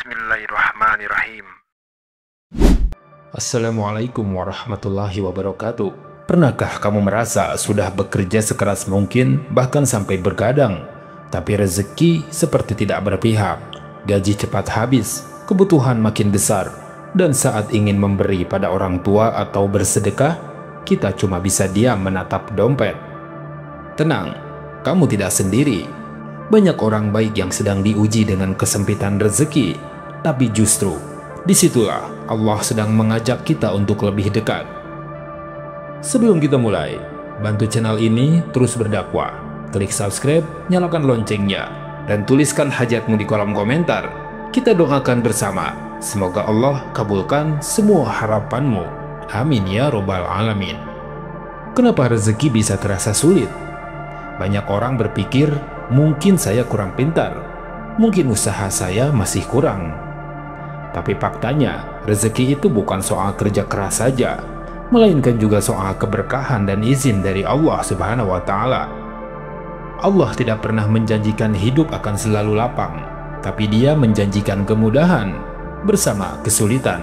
Bismillahirrahmanirrahim. Assalamualaikum warahmatullahi wabarakatuh. Pernahkah kamu merasa sudah bekerja sekeras mungkin, bahkan sampai bergadang, tapi rezeki seperti tidak berpihak, gaji cepat habis, kebutuhan makin besar, dan saat ingin memberi pada orang tua atau bersedekah, kita cuma bisa diam menatap dompet? Tenang, kamu tidak sendiri. Banyak orang baik yang sedang diuji dengan kesempitan rezeki, tapi justru disitulah Allah sedang mengajak kita untuk lebih dekat. Sebelum kita mulai, bantu channel ini terus berdakwah. Klik subscribe, nyalakan loncengnya, dan tuliskan hajatmu di kolom komentar. Kita doakan bersama, semoga Allah kabulkan semua harapanmu. Amin ya robbal alamin. Kenapa rezeki bisa terasa sulit? Banyak orang berpikir, mungkin saya kurang pintar, mungkin usaha saya masih kurang. Tapi faktanya, rezeki itu bukan soal kerja keras saja, melainkan juga soal keberkahan dan izin dari Allah Subhanahu wa Ta'ala. Allah tidak pernah menjanjikan hidup akan selalu lapang, tapi Dia menjanjikan kemudahan bersama kesulitan.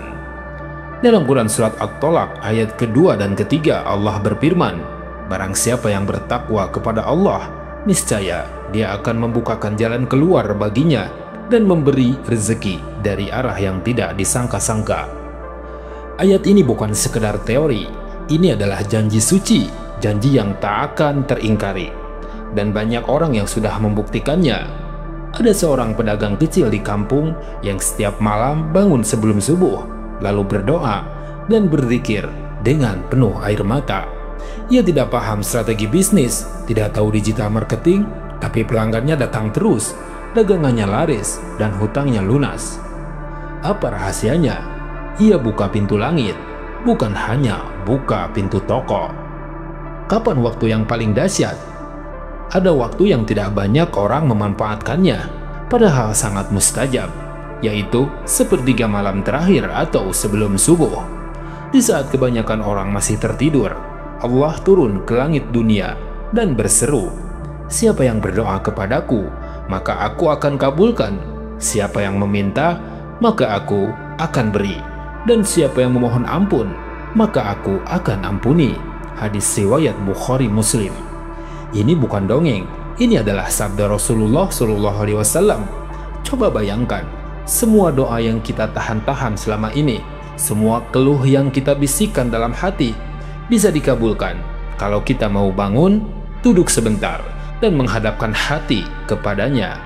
Dalam Quran Surat At-Tolak ayat kedua dan ketiga, Allah berfirman, barang siapa yang bertakwa kepada Allah, niscaya Dia akan membukakan jalan keluar baginya dan memberi rezeki dari arah yang tidak disangka-sangka. Ayat ini bukan sekedar teori, ini adalah janji suci, janji yang tak akan teringkari. Dan banyak orang yang sudah membuktikannya. Ada seorang pedagang kecil di kampung yang setiap malam bangun sebelum subuh, lalu berdoa dan berzikir dengan penuh air mata. Ia tidak paham strategi bisnis, tidak tahu digital marketing, tapi pelanggannya datang terus, dagangannya laris, dan hutangnya lunas. Apa rahasianya? Ia buka pintu langit, bukan hanya buka pintu toko. Kapan waktu yang paling dahsyat? Ada waktu yang tidak banyak orang memanfaatkannya, padahal sangat mustajab, yaitu sepertiga malam terakhir atau sebelum subuh. Di saat kebanyakan orang masih tertidur, Allah turun ke langit dunia dan berseru, siapa yang berdoa kepadaku, maka aku akan kabulkan. Siapa yang meminta, maka aku akan beri. Dan siapa yang memohon ampun, maka aku akan ampuni. Hadis riwayat Bukhari Muslim. Ini bukan dongeng, ini adalah sabda Rasulullah SAW. Coba bayangkan, semua doa yang kita tahan-tahan selama ini, semua keluh yang kita bisikkan dalam hati, bisa dikabulkan kalau kita mau bangun, duduk sebentar, dan menghadapkan hati kepadanya.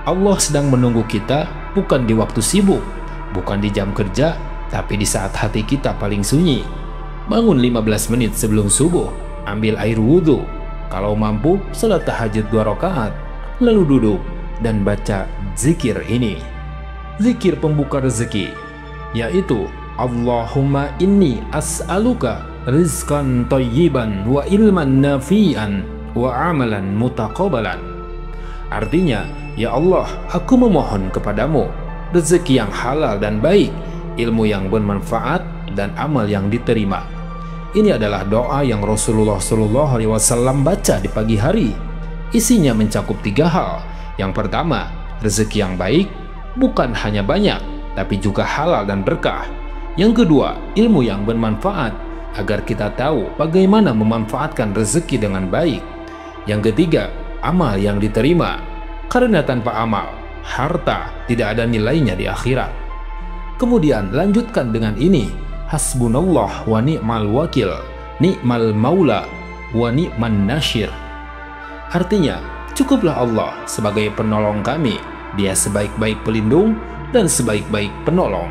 Allah sedang menunggu kita bukan di waktu sibuk, bukan di jam kerja, tapi di saat hati kita paling sunyi. Bangun 15 menit sebelum subuh, ambil air wudhu, kalau mampu salat tahajud 2 rakaat, lalu duduk dan baca zikir ini. Zikir pembuka rezeki, yaitu Allahumma inni as'aluka rizqan thayyiban wa ilman nafi'an wa amalan mutaqabbalan. Artinya, ya Allah, aku memohon kepadamu rezeki yang halal dan baik, ilmu yang bermanfaat, dan amal yang diterima. Ini adalah doa yang Rasulullah SAW baca di pagi hari. Isinya mencakup 3 hal. Yang pertama, rezeki yang baik, bukan hanya banyak, tapi juga halal dan berkah. Yang kedua, ilmu yang bermanfaat, agar kita tahu bagaimana memanfaatkan rezeki dengan baik. Yang ketiga, amal yang diterima, karena tanpa amal, harta tidak ada nilainya di akhirat. Kemudian lanjutkan dengan ini, hasbunallah wa ni'mal wakil, ni'mal maula wa ni'man nasyir. Artinya, cukuplah Allah sebagai penolong kami, Dia sebaik-baik pelindung dan sebaik-baik penolong.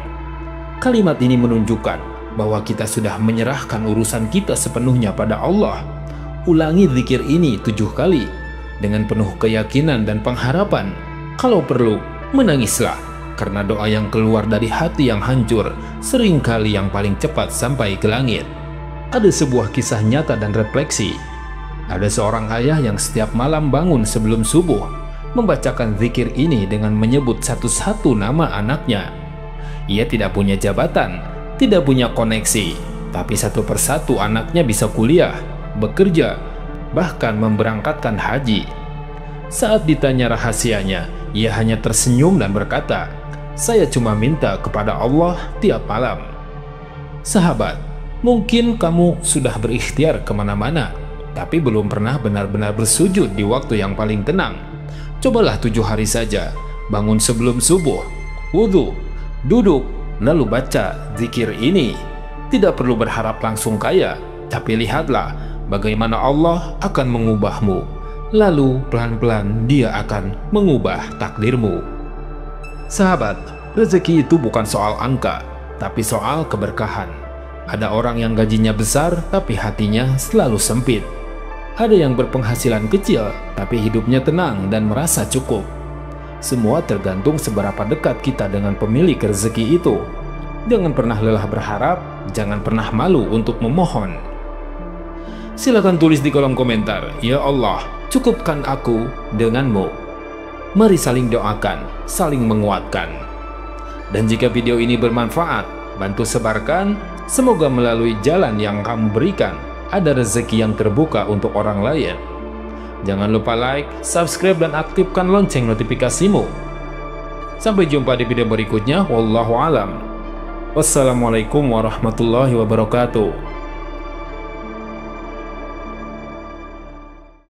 Kalimat ini menunjukkan bahwa kita sudah menyerahkan urusan kita sepenuhnya pada Allah. Ulangi zikir ini 7 kali dengan penuh keyakinan dan pengharapan. Kalau perlu, menangislah, karena doa yang keluar dari hati yang hancur seringkali yang paling cepat sampai ke langit. Ada sebuah kisah nyata dan refleksi. Ada seorang ayah yang setiap malam bangun sebelum subuh, membacakan zikir ini dengan menyebut satu-satu nama anaknya. Ia tidak punya jabatan, tidak punya koneksi, tapi satu persatu anaknya bisa kuliah, bekerja, bahkan memberangkatkan haji. Saat ditanya rahasianya, ia hanya tersenyum dan berkata, Saya cuma minta kepada Allah tiap malam. Sahabat, mungkin kamu sudah berikhtiar kemana-mana, tapi belum pernah benar-benar bersujud di waktu yang paling tenang. Cobalah 7 hari saja, bangun sebelum subuh, wudhu, duduk, lalu baca zikir ini. Tidak perlu berharap langsung kaya, tapi lihatlah bagaimana Allah akan mengubahmu. Lalu pelan-pelan Dia akan mengubah takdirmu. Sahabat, rezeki itu bukan soal angka, tapi soal keberkahan. Ada orang yang gajinya besar, tapi hatinya selalu sempit. Ada yang berpenghasilan kecil, tapi hidupnya tenang dan merasa cukup. Semua tergantung seberapa dekat kita dengan pemilik rezeki itu. Jangan pernah lelah berharap, jangan pernah malu untuk memohon. Silakan tulis di kolom komentar, "Ya Allah, cukupkan aku denganmu." Mari saling doakan, saling menguatkan. Dan jika video ini bermanfaat, bantu sebarkan. Semoga melalui jalan yang kamu berikan, ada rezeki yang terbuka untuk orang lain. Jangan lupa like, subscribe, dan aktifkan lonceng notifikasimu. Sampai jumpa di video berikutnya. Wallahu alam. Wassalamualaikum warahmatullahi wabarakatuh.